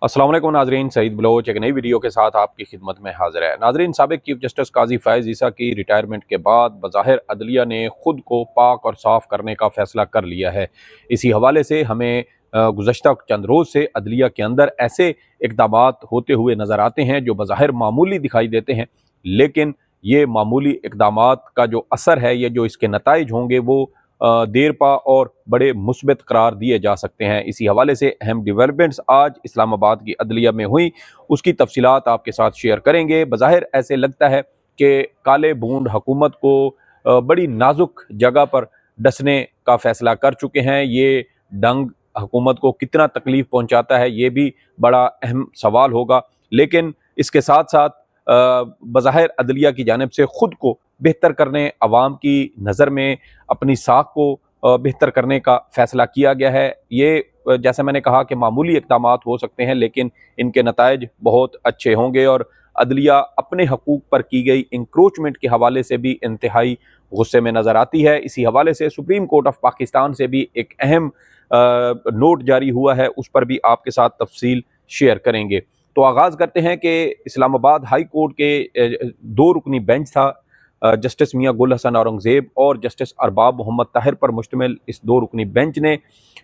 अस्सलाम वालेकुम नाजरीन, सईद बलोच एक नई वीडियो के साथ आपकी खिदमत में हाजिर है। नाजरीन, साबिक चीफ जस्टिस काजी फ़ैज़ ईसा की रिटायरमेंट के बाद बज़ाहिर अदलिया ने ख़ुद को पाक और साफ़ करने का फ़ैसला कर लिया है। इसी हवाले से हमें गुज़श्ता चंद रोज़ से अदलिया के अंदर ऐसे इक़दामात होते हुए नज़र आते हैं जो बज़ाहिर मामूली दिखाई देते हैं, लेकिन ये मामूली इक़दामात का जो असर है, ये जो इसके नताइज होंगे वो देर पा और बड़े मुस्बत करार दिए जा सकते हैं। इसी हवाले से अहम डेवलपमेंट्स आज इस्लामाबाद की अदलिया में हुई, उसकी तफसीलात आपके साथ शेयर करेंगे। बज़ाहिर ऐसे लगता है कि काले बूंद हुकूमत को बड़ी नाजुक जगह पर डसने का फ़ैसला कर चुके हैं। ये डंग हुकूमत को कितना तकलीफ़ पहुँचाता है, ये भी बड़ा अहम सवाल होगा। लेकिन इसके साथ साथ बज़ाहिर अदलिया की जानिब से ख़ुद को बेहतर करने, अवाम की नज़र में अपनी साख को बेहतर करने का फ़ैसला किया गया है। ये जैसे मैंने कहा कि मामूली इक़दामात हो सकते हैं, लेकिन इनके नताइज बहुत अच्छे होंगे और अदलिया अपने हकूक़ पर की गई इंक्रोचमेंट के हवाले से भी इंतहाई गुस्से में नज़र आती है। इसी हवाले से सुप्रीम कोर्ट ऑफ पाकिस्तान से भी एक अहम नोट जारी हुआ है, उस पर भी आपके साथ तफसील शेयर करेंगे। तो आगाज़ करते हैं कि इस्लामाबाद हाई कोर्ट के दो रुकनी बेंच था, जस्टिस मियां गुल हसन औरंगज़ेब और जस्टिस अरबाब मोहम्मद ताहिर पर मुश्तमिल इस दो रुकनी बेंच ने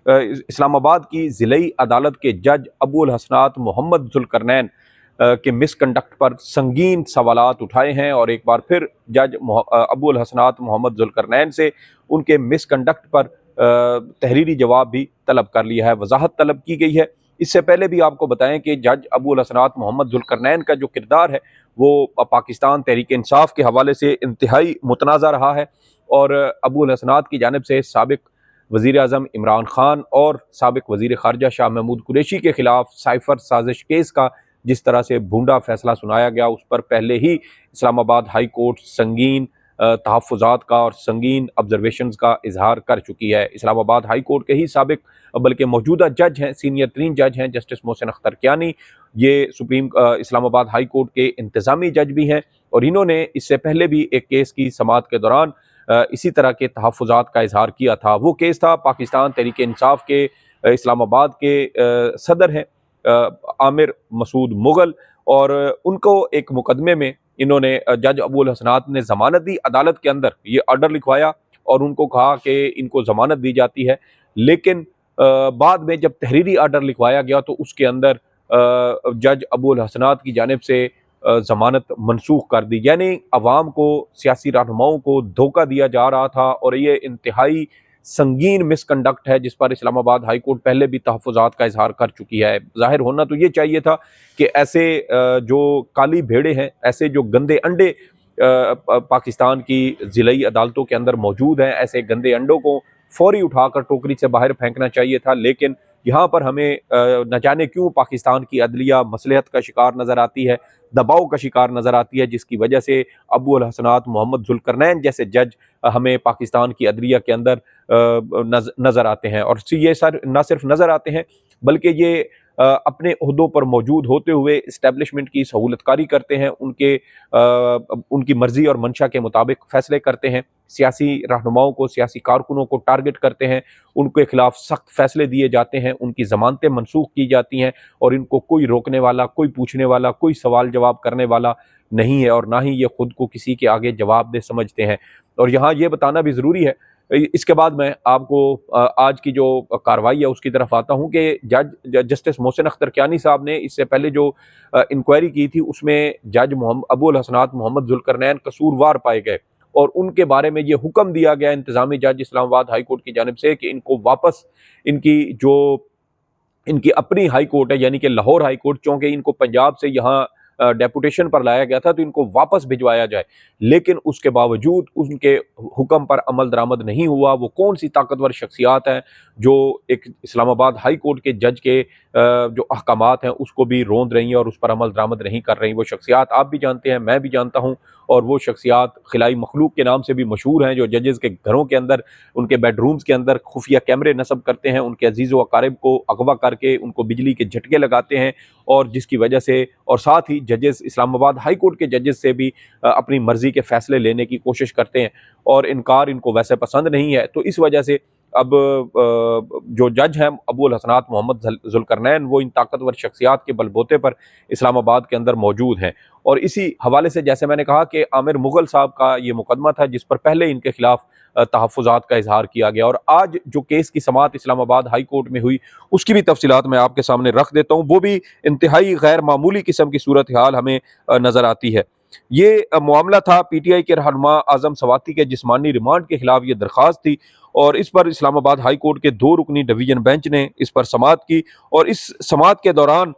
इस्लामाबाद की ज़िलई अदालत के जज अबुल हसनात मोहम्मद जुल्करनैन के मिसकंडक्ट पर संगीन सवालात उठाए हैं और एक बार फिर जज अबुल हसनात मोहम्मद जुल्करनैन से उनके मिसकंडक्ट पर तहरीरी जवाब भी तलब कर लिया है, वजाहत तलब की गई है। इससे पहले भी आपको बताएं कि जज अबुल हसनात मोहम्मद जुल्करनैन का जो किरदार है वो पाकिस्तान तहरीक इंसाफ के हवाले से इंतहाई मुतनाज़ा रहा है और अबुल हसनात की जानिब से साबिक वज़ीर आज़म इमरान खान और साबिक वज़ीर ख़ारजा शाह महमूद कुरैशी के ख़िलाफ़ साइफ़र साजिश केस का जिस तरह से भूंडा फैसला सुनाया गया, उस पर पहले ही इस्लामाबाद हाई कोर्ट संगीन तहफ़्फ़ुज़ात का और संगीन ऑब्ज़र्वेशंस का इजहार कर चुकी है। इस्लामाबाद हाई कोर्ट के ही साबिक बल्कि मौजूदा जज हैं, सीनियर तरीन जज हैं जस्टिस मोहसिन अख्तर कियानी। ये इस्लामाबाद हाई कोर्ट के इंतज़ामी जज भी हैं और इन्होंने इससे पहले भी एक केस की समाअत के दौरान इसी तरह के तहफ़्फ़ुज़ात का इजहार किया था। वो केस था पाकिस्तान तहरीक इंसाफ के इस्लामाबाद के सदर हैं आमिर मसूद मुग़ल और उनको एक मुकदमे में इन्होंने जज अबुल हसनात ने ज़मानत दी। अदालत के अंदर ये ऑर्डर लिखवाया और उनको कहा कि इनको ज़मानत दी जाती है, लेकिन बाद में जब तहरीरी ऑर्डर लिखवाया गया तो उसके अंदर जज अबुल हसनात की जानिब से ज़मानत मनसूख कर दी। यानी अवाम को, सियासी रहनुमाओं को धोखा दिया जा रहा था और ये इंतहाई संगीन मिसकंडक्ट है जिस पर इस्लामाबाद हाई कोर्ट पहले भी तहफ़्फ़ुज़ात का इजहार कर चुकी है। ज़ाहिर होना तो ये चाहिए था कि ऐसे जो काली भेड़ें हैं, ऐसे जो गंदे अंडे पाकिस्तान की ज़िलई अदालतों के अंदर मौजूद हैं, ऐसे गंदे अंडों को फौरी उठाकर टोकरी से बाहर फेंकना चाहिए था। लेकिन यहाँ पर हमें न जाने क्यों पाकिस्तान की अदलिया मसलहत का शिकार नज़र आती है, दबाव का शिकार नज़र आती है, जिसकी वजह से अबुल हसनात मोहम्मद जुल्करनैन जैसे जज हमें पाकिस्तान की अदलिया के अंदर नज़र आते हैं। और ये न सिर्फ नज़र आते हैं बल्कि ये अपने ओहदों पर मौजूद होते हुए इस्टेब्लिशमेंट की सहूलतकारी करते हैं, उनकी मर्ज़ी और मंशा के मुताबिक फ़ैसले करते हैं, सियासी रहनुमाओं को, सियासी कारकुनों को टारगेट करते हैं, उनके खिलाफ सख्त फ़ैसले दिए जाते हैं, उनकी ज़मानतें मनसूख की जाती हैं और इनको कोई रोकने वाला, कोई पूछने वाला, कोई सवाल जवाब करने वाला नहीं है और ना ही ये खुद को किसी के आगे जवाबदेह समझते हैं। और यहाँ ये बताना भी ज़रूरी है, इसके बाद मैं आपको आज की जो कार्रवाई है उसकी तरफ आता हूँ कि जस्टिस मोहसिन अख्तर कियानी साहब ने इससे पहले जो इंक्वायरी की थी उसमें जज अबुल हसनात मोहम्मद जुल्करनैन कसूरवार पाए गए और उनके बारे में ये हुक्म दिया गया इंतज़ामी जज इस्लामाबाद हाई कोर्ट की जानिब से कि इनको वापस इनकी अपनी हाई कोर्ट है यानी कि लाहौर हाई कोर्ट, चूँकि इनको पंजाब से यहाँ डेपुटेशन पर लाया गया था तो इनको वापस भिजवाया जाए, लेकिन उसके बावजूद उनके हुक्म पर अमल दरामद नहीं हुआ। वो कौन सी ताकतवर शख्सियात हैं जो एक इस्लामाबाद हाई कोर्ट के जज के जो अहकामात हैं उसको भी रोंद रही हैं और उस पर अमल दरामद नहीं कर रही। वो शख्सियात आप भी जानते हैं, मैं भी जानता हूँ और वो शख्सियात खिलाई मखलूक के नाम से भी मशहूर हैं, जो जजेस के घरों के अंदर, उनके बेडरूम्स के अंदर खुफिया कैमरे नस्ब करते हैं, उनके अजीज़ व अकारिब को अगवा करके उनको बिजली के झटके लगाते हैं और जिसकी वजह से, और साथ ही जजेस इस्लामाबाद हाई कोर्ट के जजेस से भी अपनी मर्ज़ी के फ़ैसले लेने की कोशिश करते हैं और इनकार इनको वैसे पसंद नहीं है। तो इस वजह से अब जो जज हैं अबू हसनात मोहम्मद जुल्करनैन, वो इन ताकतवर शख्सियात के बलबूते पर इस्लामाबाद के अंदर मौजूद हैं। और इसी हवाले से जैसे मैंने कहा कि आमिर मुगल साहब का ये मुकदमा था जिस पर पहले इनके खिलाफ तहफ़्फ़ुज़ात का इजहार किया गया, और आज जो केस की समाअत इस्लामाबाद हाई कोर्ट में हुई उसकी भी तफसीलात मैं आपके सामने रख देता हूँ। वो भी इंतहाई गैर मामूली किस्म की सूरत हाल हमें नज़र आती है। ये मामला था PTI के रहनुमा आज़म सवाती के जिस्मानी रिमांड के खिलाफ ये दरख्वास्त थी, और इस पर इस्लामाबाद हाई कोर्ट के 2 रुकनी डिवीजन बेंच ने इस पर समाअत की। और इस समाअत के दौरान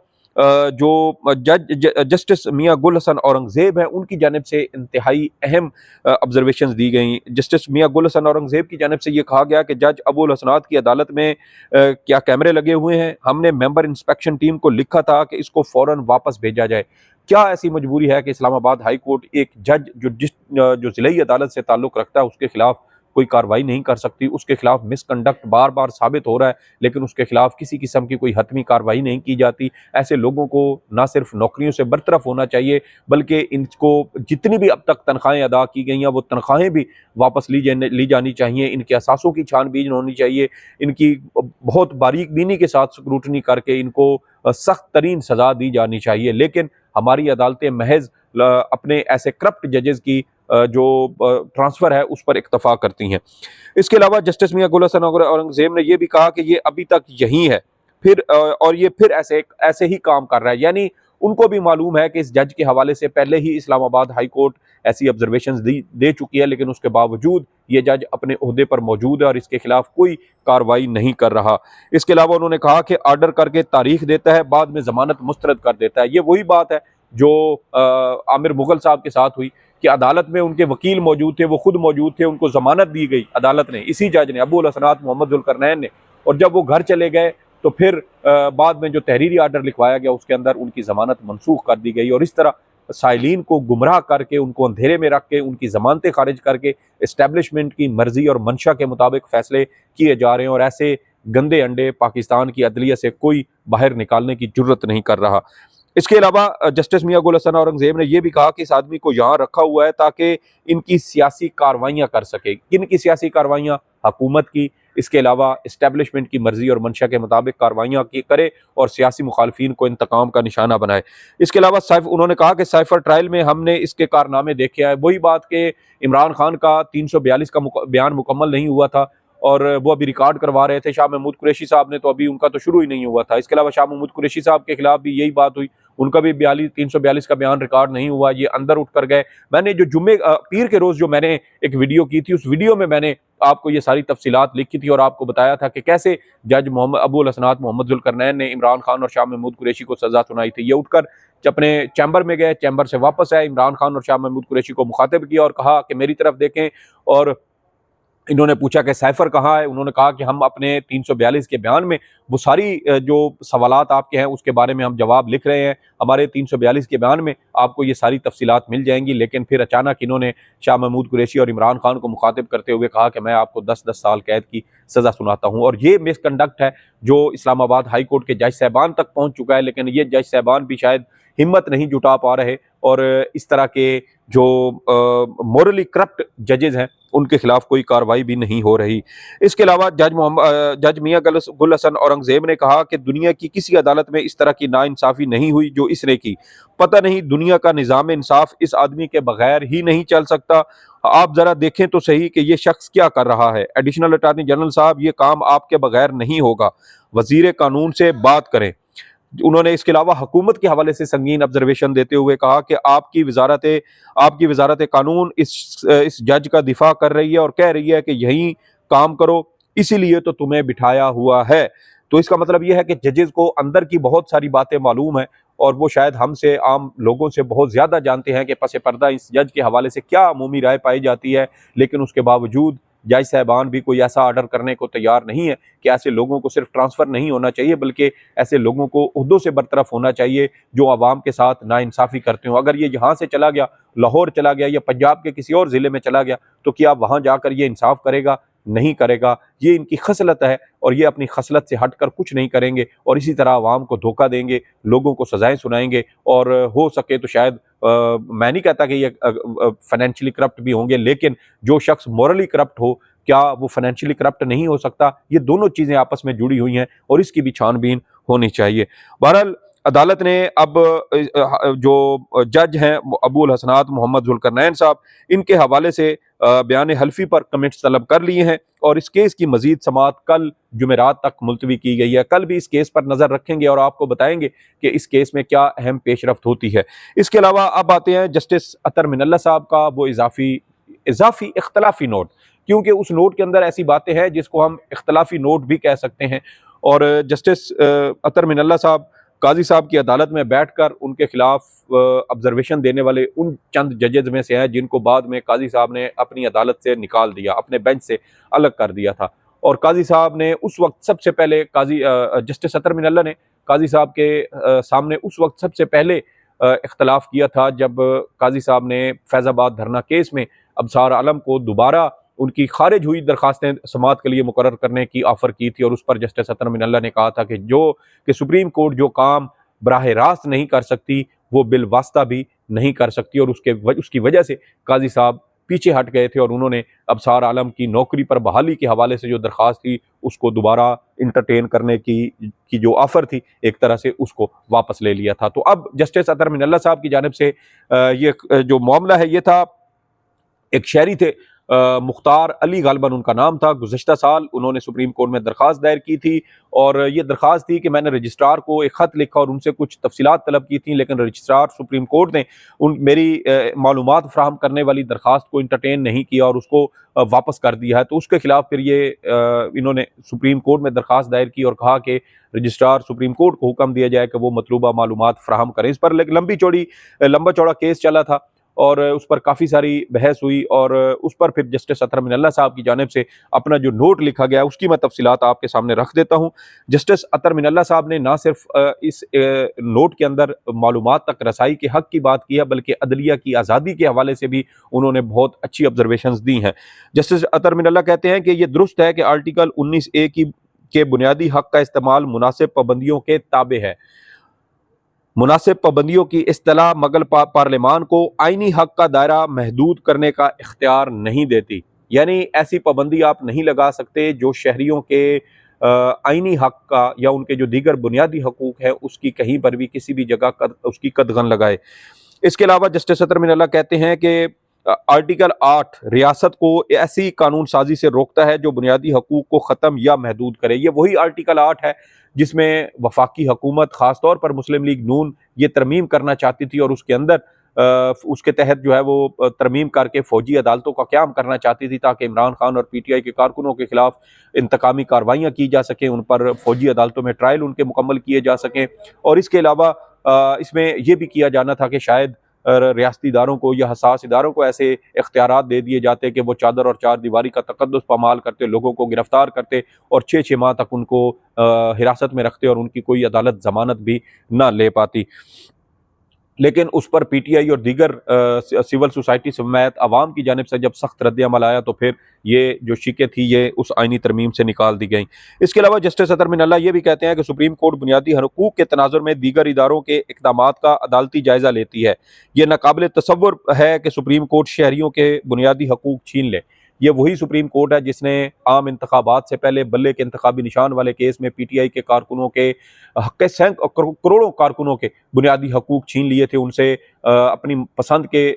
जो जस्टिस मियां गुल हसन औरंगज़ेब हैं उनकी जानिब से इंतहाई अहम ऑब्जर्वेशंस दी गई। जस्टिस मियां गुल हसन औरंगज़ेब की जानिब से ये कहा गया कि जज अबुल हसनात की अदालत में क्या कैमरे लगे हुए हैं, हमने मेंबर इंस्पेक्शन टीम को लिखा था कि इसको फ़ौरन वापस भेजा जाए। क्या ऐसी मजबूरी है कि इस्लामाबाद हाई कोर्ट एक जज जो ज़िलई अदालत से ताल्लुक़ रखता है उसके खिलाफ कोई कार्रवाई नहीं कर सकती, उसके खिलाफ मिसकंडक्ट बार बार साबित हो रहा है लेकिन उसके खिलाफ किसी किस्म की कोई हतमी कार्रवाई नहीं की जाती। ऐसे लोगों को ना सिर्फ नौकरियों से बरतरफ होना चाहिए बल्कि इनको जितनी भी अब तक तनख्वाहें अदा की गई हैं वो तनख्वाहें भी वापस ली जानी चाहिए। इनके असासों की छानबीन होनी चाहिए, इनकी बहुत बारीक बीनी के साथ स्क्रूटनी करके इनको सख्त तरीन सज़ा दी जानी चाहिए। लेकिन हमारी अदालतें महज अपने ऐसे करप्ट जजेस की जो ट्रांसफ़र है उस पर इक्तफा करती हैं। इसके अलावा जस्टिस मियां गुल हसन औरंगज़ेब ने यह भी कहा कि ये अभी तक यहीं है, फिर और ये फिर ऐसे ही काम कर रहा है। यानी उनको भी मालूम है कि इस जज के हवाले से पहले ही इस्लामाबाद हाई कोर्ट ऐसी ऑब्जर्वेशंस दे चुकी है, लेकिन उसके बावजूद ये जज अपने ओहदे पर मौजूद है और इसके खिलाफ कोई कार्रवाई नहीं कर रहा। इसके अलावा उन्होंने कहा कि आर्डर करके तारीख देता है, बाद में जमानत मुस्तरद कर देता है। ये वही बात है जो आमिर मुगल साहब के साथ हुई कि अदालत में उनके वकील मौजूद थे, वो खुद मौजूद थे, उनको जमानत दी गई अदालत ने, इसी जज ने अबुल हसनात मोहम्मद जुल्करनैन ने, और जब वो घर चले गए तो फिर बाद में जो तहरीरी आर्डर लिखवाया गया उसके अंदर उनकी जमानत मनसूख कर दी गई। और इस तरह साइलिन को गुमराह करके, उनको अंधेरे में रख के, उनकी जमानतें खारिज करके इस्टेब्लिशमेंट की मर्जी और मंशा के मुताबिक फैसले किए जा रहे हैं, और ऐसे गंदे अंडे पाकिस्तान की अदलिया से कोई बाहर निकालने की जरूरत नहीं कर रहा। इसके अलावा जस्टिस मियां गुल हसन औरंगज़ेब ने यह भी कहा कि इस आदमी को यहाँ रखा हुआ है ताकि इनकी सियासी कार्रवाइयाँ कर सके। किन की सियासी कार्रवाइयाँ? हुकूमत की। इसके अलावा इस्टेब्लिशमेंट की मर्जी और मंशा के मुताबिक कार्रवाइयाँ करे और सियासी मुखालफिन को इंतकाम का निशाना बनाए। इसके अलावा उन्होंने कहा कि साइफर ट्रायल में हमने इसके कारनामे देखे हैं। वही बात कि इमरान खान का 342 का बयान मुकम्मल नहीं हुआ था और वो अभी रिकॉर्ड करवा रहे थे। शाह महमूद कुरैशी साहब ने तो अभी उनका तो शुरू ही नहीं हुआ था। इसके अलावा शाह महमूद कुरैशी साहब के खिलाफ भी यही बात हुई, उनका भी 342 का बयान रिकॉर्ड नहीं हुआ, ये अंदर उठ कर गए। मैंने जो पीर के रोज़ जो मैंने एक वीडियो की थी, उस वीडियो में मैंने आपको ये सारी तफसीलात लिखी थी और आपको बताया था कि कैसे जज अबुल हसनात मोहम्मद जुल्करनैन ने इमरान खान और शाह महमूद कुरैशी को सज़ा सुनाई थी। ये उठकर अपने चैम्बर में गए, चैम्बर से वापस आए, इमरान खान और शाह महमूद कुरैशी को मुखातिब किया और कहा कि मेरी तरफ देखें। और इन्होंने पूछा कि साइफर कहाँ है? उन्होंने कहा कि हम अपने 342 के बयान में वो सारी जो सवालात आपके हैं उसके बारे में हम जवाब लिख रहे हैं, हमारे 342 के बयान में आपको ये सारी तफसीलात मिल जाएंगी। लेकिन फिर अचानक इन्होंने शाह महमूद कुरैशी और इमरान खान को मुखातिब करते हुए कहा कि मैं आपको 10-10 साल कैद की सज़ा सुनाता हूँ। और ये मिसकंडक्ट है जो इस्लामाबाद हाई कोर्ट के जज साहबान तक पहुँच चुका है, लेकिन ये जज साहबान भी शायद हिम्मत नहीं जुटा पा रहे और इस तरह के जो मोरली करप्ट जजेज हैं उनके खिलाफ कोई कार्रवाई भी नहीं हो रही। इसके अलावा जज मियां गुल हसन औरंगज़ेब ने कहा कि दुनिया की किसी अदालत में इस तरह की नाइंसाफ़ी नहीं हुई जो इसने की। पता नहीं दुनिया का निज़ाम इंसाफ इस आदमी के बगैर ही नहीं चल सकता। आप ज़रा देखें तो सही कि ये शख्स क्या कर रहा है। एडिशनल अटॉर्नी जनरल साहब, ये काम आपके बगैर नहीं होगा, वज़ीर कानून से बात करें। उन्होंने इसके अलावा हुकूमत के हवाले से संगीन ऑब्जर्वेशन देते हुए कहा कि आपकी वजारत कानून इस जज का दिफा कर रही है और कह रही है कि यही काम करो, इसीलिए तो तुम्हें बिठाया हुआ है। तो इसका मतलब यह है कि जजेस को अंदर की बहुत सारी बातें मालूम है और वो शायद हमसे, आम लोगों से बहुत ज़्यादा जानते हैं कि पसे पर्दा इस जज के हवाले से क्या अमूमी राय पाई जाती है। लेकिन उसके बावजूद जज साहबान भी कोई ऐसा आर्डर करने को तैयार नहीं है कि ऐसे लोगों को सिर्फ ट्रांसफ़र नहीं होना चाहिए बल्कि ऐसे लोगों को ओहदों से बरतरफ होना चाहिए जो आवाम के साथ नाइंसाफ़ी करते हो। अगर ये यहाँ से चला गया, लाहौर चला गया या पंजाब के किसी और ज़िले में चला गया, तो क्या वहाँ जाकर ये इंसाफ करेगा? नहीं करेगा। ये इनकी खसलत है और ये अपनी खसलत से हटकर कुछ नहीं करेंगे और इसी तरह आवाम को धोखा देंगे, लोगों को सजाएं सुनाएंगे और हो सके तो शायद मैं नहीं कहता कि ये फाइनेंशियली करप्ट भी होंगे, लेकिन जो शख्स मॉरली करप्ट हो क्या वो फाइनेंशियली करप्ट नहीं हो सकता? ये दोनों चीज़ें आपस में जुड़ी हुई हैं और इसकी भी छानबीन होनी चाहिए। बहरहाल अदालत ने अब जो जज हैं अबुल हसनात मोहम्मद जुल्करनैन साहब, इनके हवाले से बयान हल्फी पर कमेंट्स तलब कर लिए हैं और इस केस की मजीद समाअत कल जुमेरात तक मुलतवी की गई है। कल भी इस केस पर नज़र रखेंगे और आपको बताएंगे कि इस केस में क्या अहम पेशरफ्त होती है। इसके अलावा अब आते हैं जस्टिस अतर मिनल्ला साहब का वो इजाफी इख्तलाफी नोट, क्योंकि उस नोट के अंदर ऐसी बातें हैं जिसको हम इख्तलाफी नोट भी कह सकते हैं। और जस्टिस अतर मिनल्ला साहब काजी साहब की अदालत में बैठकर उनके खिलाफ ऑब्जर्वेशन देने वाले उन चंद जजेज में से हैं जिनको बाद में काजी साहब ने अपनी अदालत से निकाल दिया, अपने बेंच से अलग कर दिया था। और काजी साहब ने उस वक्त सबसे पहले जस्टिस अतर मिनल्ला ने काजी साहब के सामने उस वक्त सबसे पहले इख्तलाफ किया था जब काजी साहब ने फैज़ाबाद धरना केस में अबसार आलम को दोबारा उनकी खारिज हुई दरखास्तें समाअत के लिए मुकर्रर करने की ऑफ़र की थी। और उस पर जस्टिस अतर मिनल्ला ने कहा था कि सुप्रीम कोर्ट जो काम बराह रास्त नहीं कर सकती वो बिलवास्ता भी नहीं कर सकती, और उसकी वजह से काजी साहब पीछे हट गए थे और उन्होंने अबसार आलम की नौकरी पर बहाली के हवाले से जो दरख्वास्त थी उसको दोबारा इंटरटेन करने की जो ऑफ़र थी एक तरह से उसको वापस ले लिया था। तो अब जस्टिस अतर मिनल्ला साहब की जानिब से ये जो मामला है ये था, एक शहरी थे मुख्तार अली गालिबन उनका नाम था। गुज़श्ता साल उन्होंने सुप्रीम कोर्ट में दरख्वास्त दायर की थी और ये दरख्वास्त थी कि मैंने रजिस्ट्रार को एक ख़त लिखा और उनसे कुछ तफसीलात तलब की थी, लेकिन रजिस्ट्रार सुप्रीम कोर्ट ने मेरी मालूमात फ़राहम करने वाली दरख्वास्त को इंटरटेन नहीं किया और उसको वापस कर दिया है। तो उसके खिलाफ फिर ये इन्होंने सुप्रीम कोर्ट में दरख्वास्त दायर की और कहा कि रजिस्ट्रार सुप्रीम कोर्ट को हुक्म दिया जाए कि वो मतलूबा मालूमात फ़राहम करें। इस पर लंबा चौड़ा केस चला था और उस पर काफ़ी सारी बहस हुई और उस पर फिर जस्टिस अतर मिनल्ला साहब की जानिब से अपना जो नोट लिखा गया उसकी मैं तफसीलात आपके सामने रख देता हूँ। जस्टिस अतर मिनल्ला साहब ने ना सिर्फ इस नोट के अंदर मालूमात तक रसाई के हक़ की बात की है, बल्कि अदलिया की आज़ादी के हवाले से भी उन्होंने बहुत अच्छी ऑब्जर्वेशंस दी हैं। जस्टिस अतर मिनल्ला कहते हैं कि ये दुरुस्त है कि आर्टिकल 19A के बुनियादी हक़ का इस्तेमाल मुनासिब पाबंदियों के ताबे है। मुनासिब पाबंदियों की इस्तिलाह मगल पार्लिमान को आइनी हक़ का दायरा महदूद करने का इख्तियार नहीं देती, यानी ऐसी पाबंदी आप नहीं लगा सकते जो शहरियों के आइनी हक़ का या उनके जो दीगर बुनियादी हकूक़ है उसकी कहीं पर भी किसी भी जगह उसकी कदगन लगाए। इसके अलावा जस्टिस अतर मिनल्ला कहते हैं कि आर्टिकल 8 रियासत को ऐसी कानून साजी से रोकता है जो बुनियादी हकूक़ को ख़त्म या महदूद करे। ये वही आर्टिकल 8 है जिसमें वफाकी हुकूमत ख़ास तौर पर मुस्लिम लीग नून ये तरमीम करना चाहती थी और उसके अंदर उसके तहत जो है वो तरमीम करके फ़ौजी अदालतों का क़याम करना चाहती थी ताकि इमरान खान और PTI के कारकुनों के ख़िलाफ़ इंतकामी कार्रवाइयाँ की जा सकें, उन पर फ़ौजी अदालतों में ट्रायल उनके मुकम्मल किए जा सकें। और इसके अलावा इसमें यह भी किया जाना था कि शायद रियासती इदारों को या हसास इदारों को ऐसे इख्तियारात दे दिए जाते कि वो चादर और चार दीवारी का तकद्दुस पामाल करते, लोगों को गिरफ्तार करते और 6-6 माह तक उनको हिरासत में रखते और उनकी कोई अदालत ज़मानत भी ना ले पाती। लेकिन उस पर PTI और दीगर सिविल सोसाइटी समेत आवाम की जानिब से जब सख्त रद्द-ए-अमल आया तो फिर ये जो शिकें थी ये उस आइनी तरमीम से निकाल दी गई। इसके अलावा जस्टिस अतर मिनल्ला ये भी कहते हैं कि सुप्रीम कोर्ट बुनियादी हकूक़ के तनाज़ुर में दीगर इदारों के इक़दामात का अदालती जायज़ा लेती है। ये नाकाबिल तसव्वुर है कि सुप्रीम कोर्ट शहरियों के बुनियादी हकूक़ छीन ले। ये वही सुप्रीम कोर्ट है जिसने आम इंतखाबात से पहले बल्ले के इंतखाबी निशान वाले केस में PTI के कारकुनों के करोड़ों कारकुनों के बुनियादी हकूक़ छीन लिए थे, उनसे अपनी पसंद के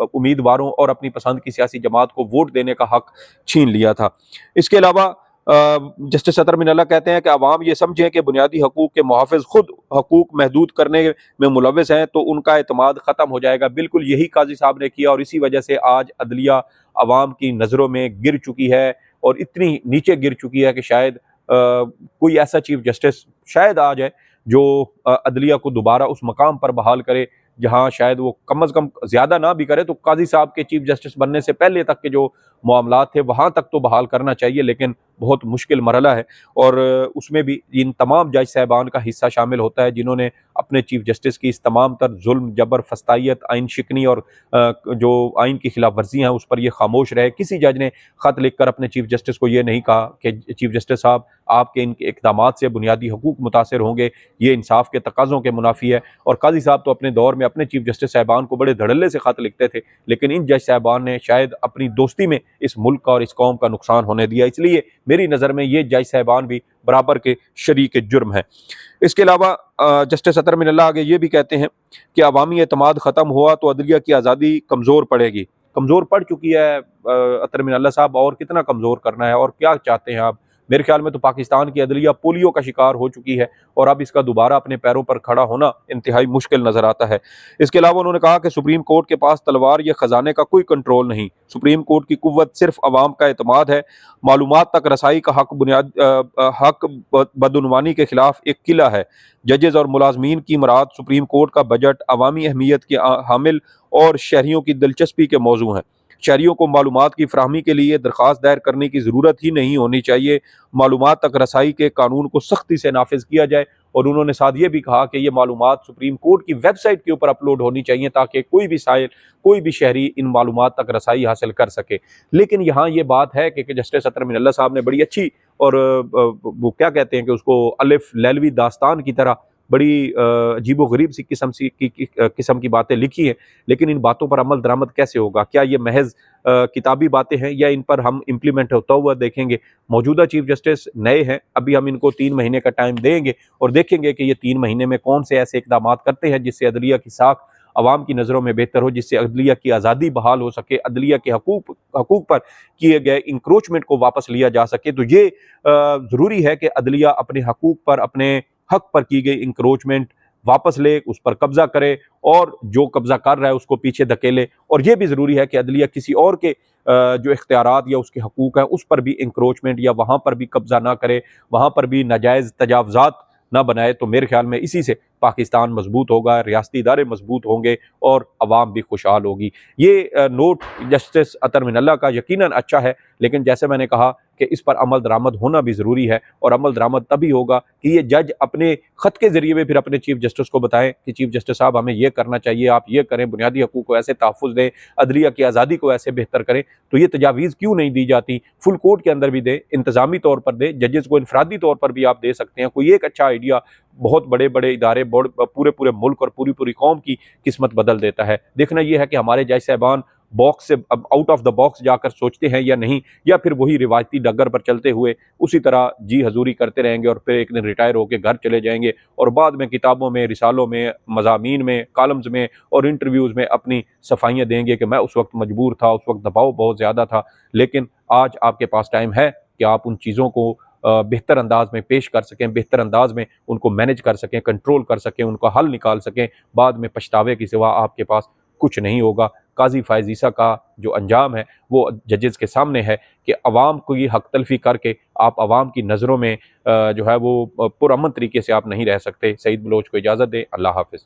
उम्मीदवारों और अपनी पसंद की सियासी जमात को वोट देने का हक़ छीन लिया था। इसके अलावा जस्टिस अतर मिनल्ला कहते हैं कि अवाम ये समझें कि बुनियादी हकूक़ के मुहाफ़िज़ खुद हकूक़ महदूद करने में मुलव्वस हैं तो उनका एतमाद ख़त्म हो जाएगा। बिल्कुल यही काजी साहब ने किया और इसी वजह से आज अदलिया अवाम की नज़रों में गिर चुकी है और इतनी नीचे गिर चुकी है कि शायद कोई ऐसा चीफ जस्टिस शायद आ जाए जो अदलिया को दोबारा उस मकाम पर बहाल करे जहाँ शायद वो कम अज़ कम ज़्यादा ना भी करे तो काजी साहब के चीफ जस्टिस बनने से पहले तक के जो मामलात थे वहाँ तक तो बहाल करना चाहिए, लेकिन बहुत मुश्किल मरहला है और उसमें भी इन तमाम जज साहबान का हिस्सा शामिल होता है जिन्होंने अपने चीफ जस्टिस की इस तमाम तर जुल्म, जबर, फस्तायत, आइन शिकनी और जो आइन की खिलाफ वर्जी हैं उस पर ये खामोश रहे। किसी जज ने ख़त लिख कर अपने चीफ जस्टिस को ये नहीं कहा कि चीफ जस्टिस साहब आपके इन इक़दामात से बुनियादी हकूक़ मुतासर होंगे, ये इंसाफ के तकाज़ों के मुनाफी है। और काजी साहब तो अपने दौर में अपने चीफ जस्टिस साहबान को बड़े धड़ल्ले से ख़त लिखते थे, लेकिन इन जज साहबान ने शायद अपनी दोस्ती में इस मुल्क का और इस कौम का नुकसान होने दिया। इसलिए मेरी नज़र में ये जज साहिबान भी बराबर के शरीक जुर्म है। इसके अलावा जस्टिस अतर मिनल्ला आगे ये भी कहते हैं कि अवामी एतमाद ख़त्म हुआ तो अदलिया की आज़ादी कमज़ोर पड़ेगी। कमज़ोर पड़ चुकी है अतर मिनल्ला साहब, और कितना कमज़ोर करना है और क्या चाहते हैं आप? मेरे ख्याल में तो पाकिस्तान की अदलिया पोलियो का शिकार हो चुकी है और अब इसका दोबारा अपने पैरों पर खड़ा होना इंतहाई मुश्किल नज़र आता है। इसके अलावा उन्होंने कहा कि सुप्रीम कोर्ट के पास तलवार या ख़जाने का कोई कंट्रोल नहीं, सुप्रीम कोर्ट की कुव्वत सिर्फ अवाम का एतमाद है। मालूमात तक रसाई का हक बदउनवानी के खिलाफ एक किला है। जजेस और मुलाजमीन की मुराद सुप्रीम कोर्ट का बजट अवामी अहमियत के हामिल और शहरियों की दिलचस्पी के मौजू हैं। शहरियों को मालूमात की फ्राहमी के लिए दरख्वास्त दायर करने की ज़रूरत ही नहीं होनी चाहिए। मालूमात तक रसाई के कानून को सख्ती से नाफिज किया जाए। और उन्होंने साथ ये भी कहा कि ये मालूमात सुप्रीम कोर्ट की वेबसाइट के ऊपर अपलोड होनी चाहिए ताकि कोई भी साइल, कोई भी शहरी इन मालूमात तक रसाई हासिल कर सके। लेकिन यहाँ ये बात है कि जस्टिस अतर मिनल्ला साहब ने बड़ी अच्छी और वो क्या कहते हैं कि उसको अलिफ लैलवी दास्तान की तरह बड़ी अजीबो-गरीब सी किस्म की बातें लिखी हैं। लेकिन इन बातों पर अमल दरामद कैसे होगा? क्या ये महज़ किताबी बातें हैं या इन पर हम इम्प्लीमेंट होता हुआ देखेंगे? मौजूदा चीफ जस्टिस नए हैं, अभी हम इनको 3 महीने का टाइम देंगे और देखेंगे कि ये 3 महीने में कौन से ऐसे इक़दामात करते हैं जिससे अदलिया की साख अवाम की नज़रों में बेहतर हो, जिससे अदलिया की आज़ादी बहाल हो सके, अदलिया के हकूक़ पर किए गए इंक्रोचमेंट को वापस लिया जा सके। तो ये ज़रूरी है कि अदलिया अपने हकूक़ पर, अपने हक पर की गई इंक्रोचमेंट वापस ले, उस पर कब्जा करे और जो कब्जा कर रहा है उसको पीछे धकेले। और ये भी ज़रूरी है कि अदलिया किसी और के जो इख्तियारात या उसके हकूक़ हैं उस पर भी इंक्रोचमेंट या वहाँ पर भी कब्जा ना करे, वहाँ पर भी नाजायज़ तजावुज़ात ना बनाए। तो मेरे ख्याल में इसी से पाकिस्तान मजबूत होगा, रियासती इदारे मजबूत होंगे और अवाम भी खुशहाल होगी। ये नोट जस्टिस अतर मिनल्ला का यकीनन अच्छा है, लेकिन जैसे मैंने कहा कि इस पर अमल दरामद होना भी ज़रूरी है। और अमल दरामद तभी होगा कि ये जज अपने ख़त के ज़रिए में फिर अपने चीफ जस्टिस को बताएं कि चीफ जस्टिस साहब हमें ये करना चाहिए, आप ये करें, बुनियादी हकूक़ को ऐसे तहफ़्फ़ुज़ दें, अदलिया की आज़ादी को ऐसे बेहतर करें। तो ये तजावीज़ क्यों नहीं दी जाती? फुल कोर्ट के अंदर भी दें, इंतज़ामी तौर पर दें, जजेस को इनफरादी तौर पर भी आप दे सकते हैं। कोई एक अच्छा आइडिया बहुत बड़े-बड़े इदारे, पूरे मुल्क और पूरी कौम की किस्मत बदल देता है। देखना यह है कि हमारे जज साहिबान बॉक्स से अब आउट ऑफ द बॉक्स जाकर सोचते हैं या नहीं, या फिर वही रिवायती डगर पर चलते हुए उसी तरह जी हजूरी करते रहेंगे और फिर एक दिन रिटायर होकर घर चले जाएंगे और बाद में किताबों में, रिसालों में, मज़ामीन में, कॉलम्स में और इंटरव्यूज़ में अपनी सफाइयाँ देंगे कि मैं उस वक्त मजबूर था, उस वक्त दबाव बहुत ज़्यादा था। लेकिन आज आपके पास टाइम है कि आप उन चीज़ों को बेहतर अंदाज में पेश कर सकें, बेहतर अंदाज में उनको मैनेज कर सकें, कंट्रोल कर सकें, उनका हल निकाल सकें। बाद में पछतावे के सिवा आपके पास कुछ नहीं होगा। काज़ी फ़ाइज़ ईसा का जो अंजाम है वो जजेस के सामने है कि अवाम को ये हक तलफ़ी करके आप अवाम की नज़रों में जो है वो पुरअमन तरीके से आप नहीं रह सकते। सईद बलोच को इजाज़त दें। अल्लाह हाफ़िज़।